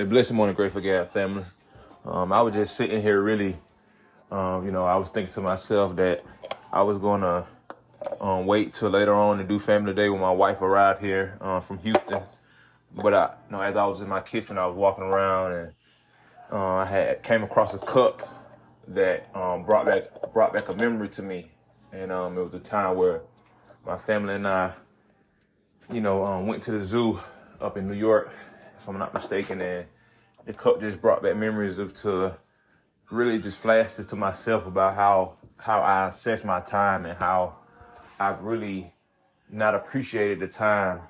A blessed morning, Grateful Gab family. I was just sitting here really, I was thinking to myself that I was going to wait till later on to do family day when my wife arrived here from Houston. But as I was in my kitchen, I was walking around and came across a cup that brought back a memory to me. And it was a time where my family and I, went to the zoo up in New York, if I'm not mistaken, and the cup just brought back memories to really just flash this to myself about how I assess my time and how I've really not appreciated the time.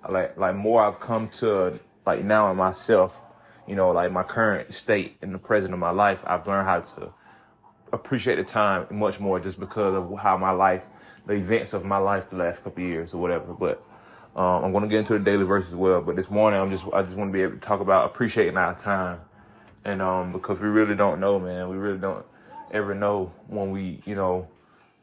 Like more I've come to like now in myself, like my current state in the present of my life, I've learned how to appreciate the time much more just because of how the events of my life the last couple of years or whatever. But I'm going to get into the daily verse as well. But this morning, I just want to be able to talk about appreciating our time. And because we really don't know, man, we really don't ever know when we're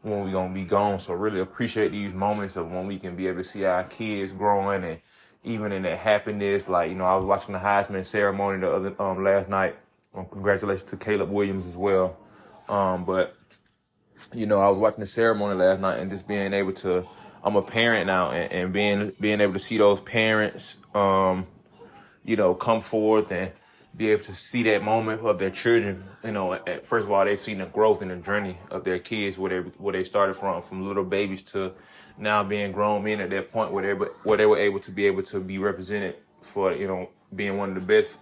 going to be gone. So really appreciate these moments of when we can be able to see our kids growing, and even in that happiness. Like, I was watching the Heisman ceremony last night. Congratulations to Caleb Williams as well. But I was watching the ceremony last night and just being able to, I'm a parent now, and being able to see those parents, come forth and be able to see that moment of their children. First of all, they've seen the growth and the journey of their kids, where they started from little babies to now being grown men at that point where they were able to be represented for, being one of the best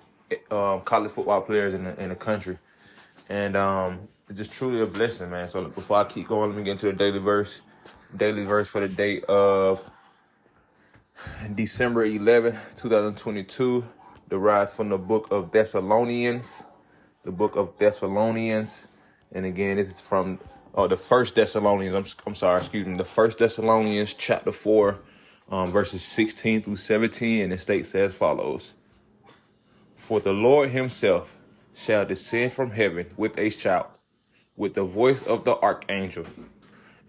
college football players in the country. And it's just truly a blessing, man. So before I keep going, let me get into the daily verse. Daily verse for the date of December 11th, 2022. Derives from the book of Thessalonians. The book of Thessalonians. And again, this is from the First Thessalonians. The First Thessalonians chapter 4, verses 16 through 17. And it states as follows. For the Lord himself shall descend from heaven with a shout, with the voice of the archangel,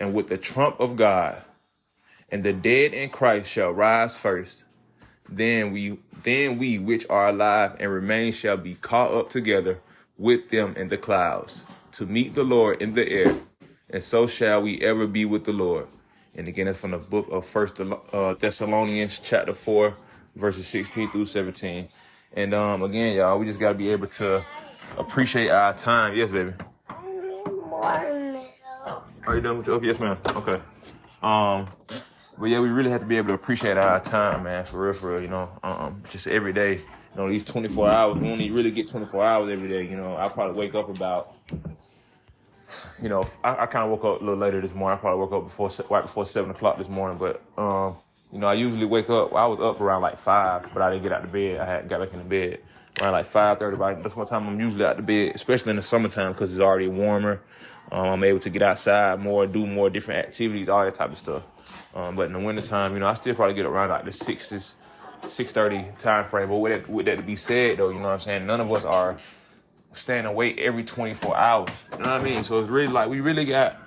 and with the trump of God, and the dead in Christ shall rise first. Then we which are alive and remain shall be caught up together with them in the clouds, to meet the Lord in the air, and so shall we ever be with the Lord. And again, it's from the book of First Thessalonians chapter 4, verses 16 through 17. And again, y'all, we just got to be able to appreciate our time. Yes, baby. Are you done with your? Okay, yes, ma'am. Okay. But yeah, we really have to be able to appreciate our time, man, for real, just every day. These 24 hours, we only really get 24 hours every day. I probably wake up about, I kind of woke up a little later this morning. I probably woke up right before 7 o'clock this morning. But, I usually wake up, I was up around like 5, but I didn't get out of bed. I hadn't got back in the bed around like 5:30. That's what time I'm usually out of bed, especially in the summertime because it's already warmer. I'm able to get outside more, do more different activities, all that type of stuff. But in the wintertime, I still probably get around like the 6:30 time frame. But with that to be said, though, what I'm saying, none of us are staying awake every 24 hours. You know what I mean? So it's really like we really got,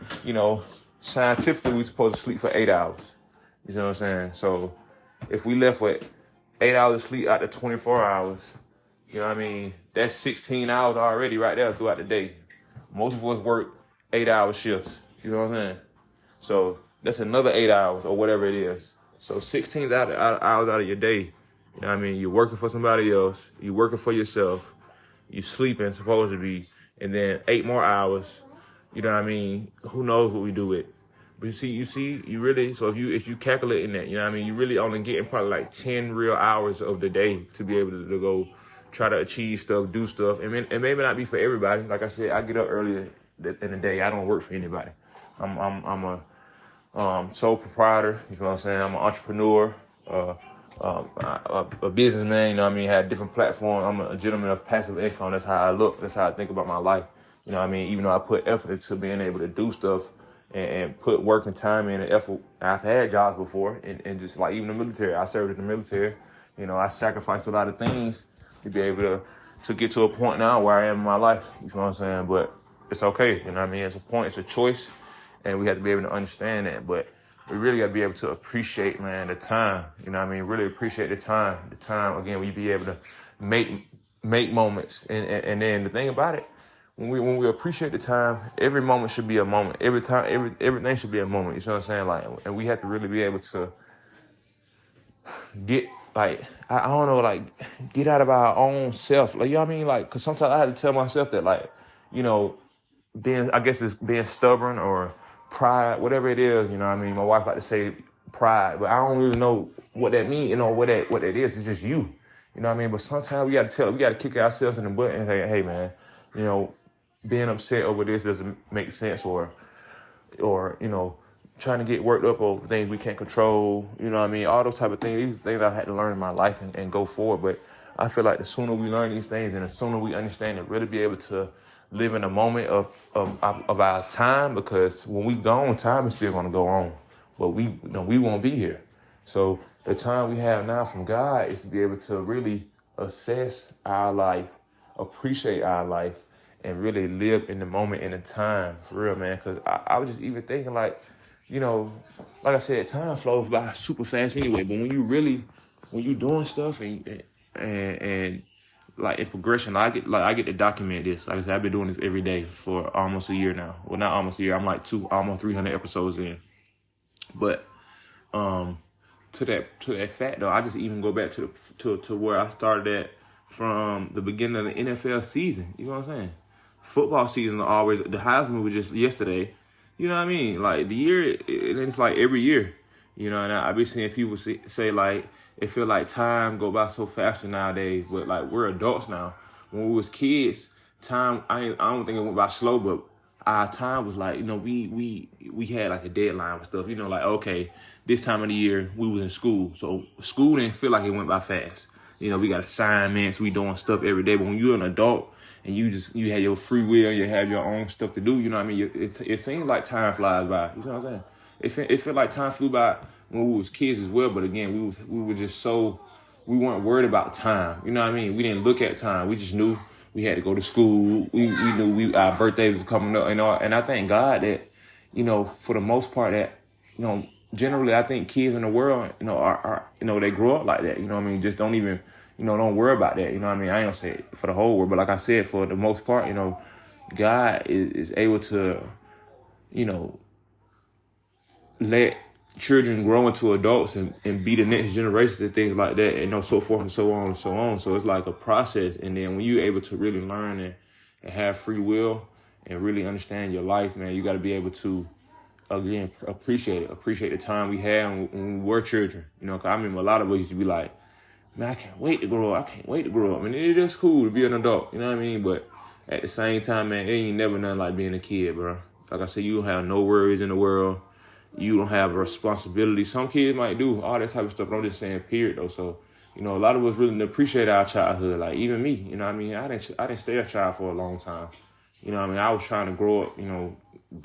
scientifically we're supposed to sleep for 8 hours. You know what I'm saying? So if we left with 8 hours of sleep out of 24 hours, that's 16 hours already right there throughout the day. Most of us work 8-hour shifts. You know what I'm saying? So that's another 8 hours or whatever it is. So 16 hours out of your day. You're working for somebody else. You're working for yourself. You're sleeping, supposed to be. And then 8 more hours. Who knows what we do with. But you really, so if you calculate in that, you really only getting probably like 10 real hours of the day to be able to go try to achieve stuff, do stuff. It may not be for everybody. Like I said, I get up earlier in the day. I don't work for anybody. I'm a sole proprietor. You know what I'm saying? I'm an entrepreneur, a businessman. Had different platforms. I'm a gentleman of passive income. That's how I look. That's how I think about my life. Even though I put effort into being able to do stuff and put work and time in and effort. I've had jobs before, and just like even the military. I served in the military. I sacrificed a lot of things to be able to get to a point now where I am in my life. You know what I'm saying? But it's okay. It's a point. It's a choice. And we have to be able to understand that. But we really got to be able to appreciate, man, the time. You know what I mean? Really appreciate the time. The time, again, we be able to make moments. And then the thing about it, when we appreciate the time, every moment should be a moment. Everything should be a moment. You know what I'm saying? Like, and we have to really be able to get, like, I don't know, like, get out of our own self. Like, you know what I mean? Like, because sometimes I had to tell myself that, like, you know, I guess it's being stubborn or pride, whatever it is, you know what I mean? My wife like to say pride, but I don't really know what that means, you know, what that is. It's just you know what I mean? But sometimes we got to kick ourselves in the butt and say, hey, man, you know, being upset over this doesn't make sense, or, you know, trying to get worked up over things we can't control, you know what I mean? All those type of things, these things I had to learn in my life and go forward. But I feel like the sooner we learn these things and the sooner we understand and really be able to live in a moment of our time, because when we gone, time is still going to go on, but we won't be here. So the time we have now from God is to be able to really assess our life, appreciate our life, and really live in the moment and the time, for real, man. Because I was just even thinking, like, you know, like I said, time flows by super fast anyway. But when you doing stuff and like in progression, I get to document this. Like I said, I've been doing this every day for almost a year now. Well, not almost a year. I'm like almost 300 episodes in. But to that fact though, I just even go back to where I started at from the beginning of the NFL season. You know what I'm saying? Football season always, the Heisman was just yesterday. You know what I mean? Like the year, it's like every year. You know, and I be seeing people say like, it feel like time go by so faster nowadays, but like we're adults now. When we was kids, time, I don't think it went by slow, but our time was like, you know, we had like a deadline and stuff. You know, like, okay, this time of the year we was in school, so school didn't feel like it went by fast. You know, we got assignments, we doing stuff every day. But when you're an adult and you have your free will, you have your own stuff to do, you know what I mean? It seems like time flies by. You know what I'm saying? It felt like time flew by when we was kids as well. But again, we were just we weren't worried about time. You know what I mean? We didn't look at time. We just knew we had to go to school. We knew our birthdays were coming up. And I thank God that, you know, for the most part that, you know, generally I think kids in the world, you know, are you know, they grow up like that. You know what I mean? Just don't even, you know, don't worry about that. You know what I mean? I ain't gonna say it for the whole world, but like I said, for the most part, you know, God is able to, you know, let children grow into adults and be the next generation and things like that, and, you know, so forth and so on and so on. So it's like a process. And then when you're able to really learn and have free will and really understand your life, man, you got to be able to, again, appreciate the time we had when we were children. You know, 'cause I remember a lot of us used to be like, man, I can't wait to grow up. I mean, it is cool to be an adult, you know what I mean? But at the same time, man, it ain't never nothing like being a kid, bro. Like I said, you don't have no worries in the world. You don't have a responsibility. Some kids might do all that type of stuff, but I'm just saying, period, though. So, you know, a lot of us really appreciate our childhood. Like, even me, you know what I mean? I didn't stay a child for a long time. You know what I mean? I was trying to grow up, you know,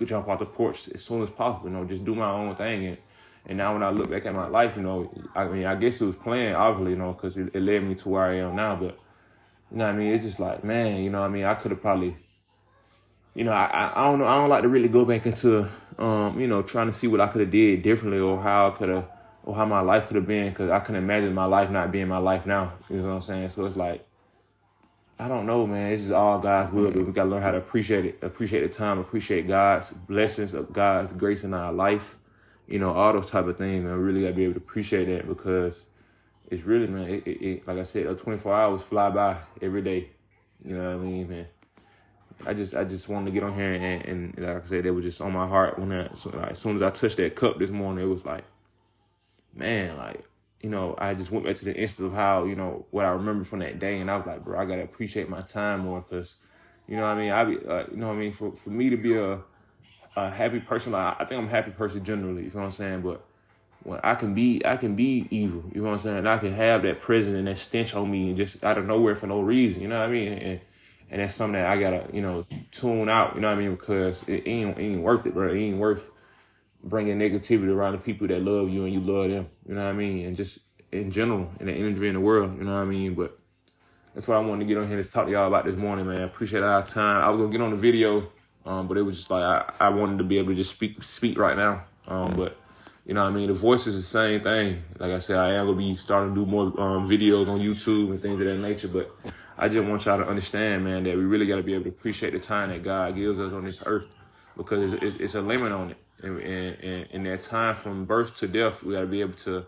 jump off the porch as soon as possible, you know, just do my own thing. And now when I look back at my life, you know, I mean, I guess it was planned, obviously, you know, because it led me to where I am now. But, you know what I mean? It's just like, man, you know what I mean? I could have probably, you know, I don't know. I don't like to really go back into, you know, trying to see what I could have did differently or how my life could have been, because I can imagine my life not being my life now. You know what I'm saying? So it's like, I don't know, man. It's just all God's will, but we got to learn how to appreciate it, appreciate the time, appreciate God's blessings, of God's grace in our life. You know, all those type of things, man. We really got to be able to appreciate that, because it's really, man, like I said, 24 hours fly by every day. You know what I mean, man? I just wanted to get on here and like I said, it was just on my heart as soon as I touched that cup this morning, it was like, man, like, you know, I just went back to the instance of how, you know, what I remember from that day, and I was like, bro, I got to appreciate my time more, because, you know what I mean? You know what I mean? For me to be a happy person, like, I think I'm a happy person generally, you know what I'm saying? But when I can be evil, you know what I'm saying? And I can have that prison and that stench on me and just out of nowhere for no reason, you know what I mean? And that's something that I gotta, you know, tune out, you know what I mean? Because it ain't worth it, bro. It ain't worth bringing negativity around the people that love you and you love them, you know what I mean? And just in general, in the industry in the world, you know what I mean? But that's what I wanted to get on here to talk to y'all about this morning, man. Appreciate our time. I was gonna get on the video, but it was just like I wanted to be able to just speak right now. But You know what I mean? The voice is the same thing. Like I said, I am going to be starting to do more videos on YouTube and things of that nature. But I just want y'all to understand, man, that we really got to be able to appreciate the time that God gives us on this earth, because it's a limit on it. And in that time from birth to death, we got to be able to,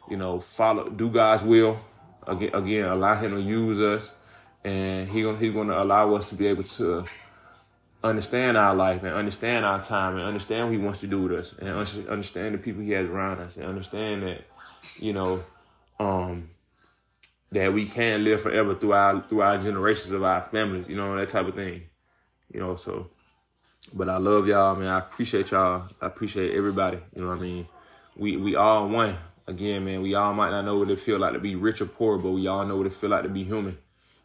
you know, do God's will. Again, allow him to use us. And he's going to allow us to be able to understand our life and understand our time and understand what he wants to do with us and understand the people he has around us and understand that, you know, that we can live forever through our generations of our families, you know, that type of thing, you know. So, but I love y'all, man. I appreciate y'all. I appreciate everybody. You know what I mean? We all one. Again, man, we all might not know what it feel like to be rich or poor, but we all know what it feel like to be human.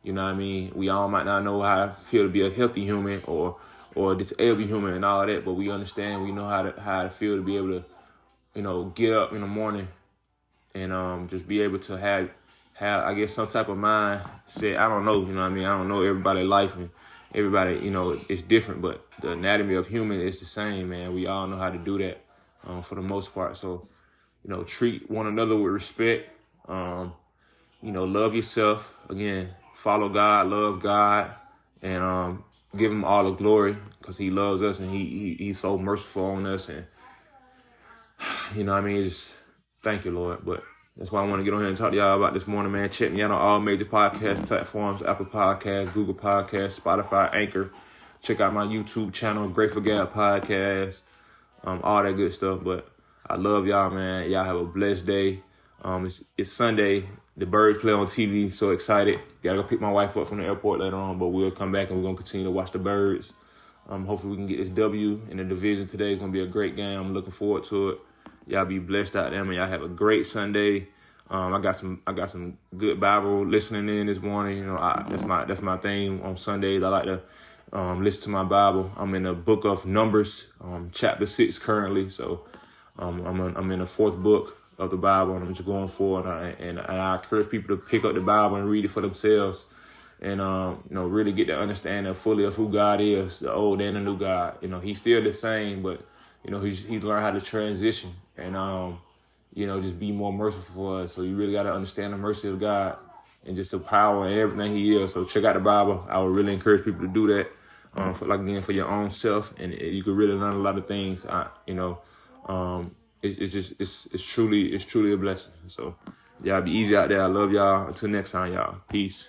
You know what I mean? We all might not know how it feel to be a healthy human or disabled human and all that, but we understand, we know how it feel to be able to, you know, get up in the morning and just be able to have I guess some type of mindset. I don't know, you know what I mean? I don't know everybody's life and everybody, you know, it's different, but the anatomy of human is the same, man. We all know how to do that for the most part. So, you know, treat one another with respect. You know, love yourself. Again, follow God, love God, and give him all the glory, because he loves us and he's so merciful on us. And, you know what I mean? Just thank you, Lord. But that's why I want to get on here and talk to y'all about this morning, man. Check me out on all major podcast platforms: Apple Podcasts, Google Podcasts, Spotify, Anchor. Check out my YouTube channel, Grateful Gab Podcast, all that good stuff. But I love y'all, man. Y'all have a blessed day. It's Sunday. The Birds play on TV. So excited. Gotta go pick my wife up from the airport later on, but we'll come back and we're going to continue to watch the Birds. Hopefully we can get this W in the division today. It's going to be a great game. I'm looking forward to it. Y'all be blessed out there, man. Y'all have a great Sunday. I got some good Bible listening in this morning. You know, that's my thing on Sundays. I like to listen to my Bible. I'm in the book of Numbers, chapter 6 currently. So I'm in the 4th book of the Bible, and I'm just going forward. And I encourage people to pick up the Bible and read it for themselves, and you know, really get the understanding fully of who God is, the old and the new God. You know, he's still the same, but you know, he's learned how to transition and you know, just be more merciful for us. So you really got to understand the mercy of God and just the power and everything he is. So check out the Bible. I would really encourage people to do that, for your own self, and you could really learn a lot of things. You know, it's truly a blessing. So y'all be easy out there. I love y'all. Until next time, y'all. Peace.